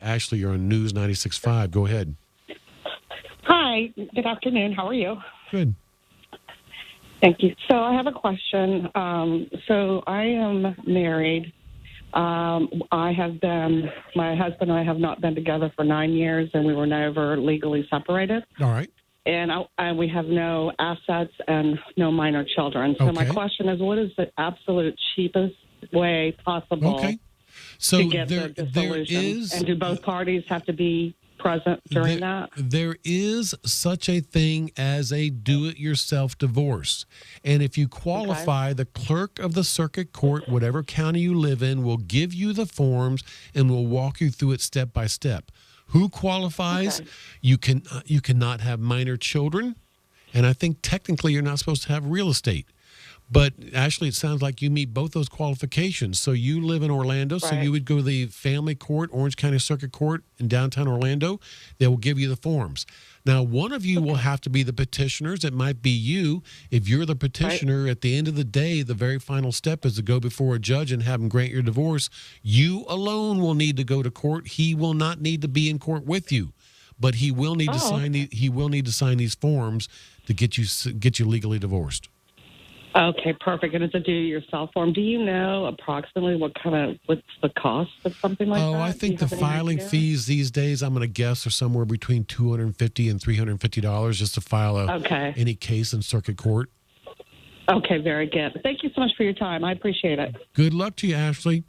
Ashley, you're on News 96.5. Go ahead. Hi, good afternoon. How are you? Good. Thank you. So I have a question. So I am married. My husband and I have not been together for 9 years, and we were never legally separated. All right. And we have no assets and no minor children. So my question is, what is the absolute cheapest way possible to get the dissolution? And do both parties have to be present during that? There is such a thing as a do-it-yourself divorce. And if you qualify, the clerk of the circuit court, whatever county you live in, will give you the forms and will walk you through it step by step. Who qualifies? You cannot have minor children, and I think technically you're not supposed to have real estate. But Ashley, it sounds like you meet both those qualifications. So you live in Orlando, so you would go to the family court, Orange County Circuit Court in downtown Orlando. They will give you the forms. Now, one of you will have to be the petitioners. It might be you. If you're the petitioner, at the end of the day, the very final step is to go before a judge and have him grant your divorce. You alone will need to go to court. He will not need to be in court with you, but he will need to sign. He will need to sign these forms to get you legally divorced. Okay, perfect. And it's a do-it-yourself form. Do you know approximately what's the cost of something like that? Oh, I think the filing fees these days, I'm going to guess, are somewhere between $250 and $350 just to file any case in circuit court. Okay, very good. Thank you so much for your time. I appreciate it. Good luck to you, Ashley.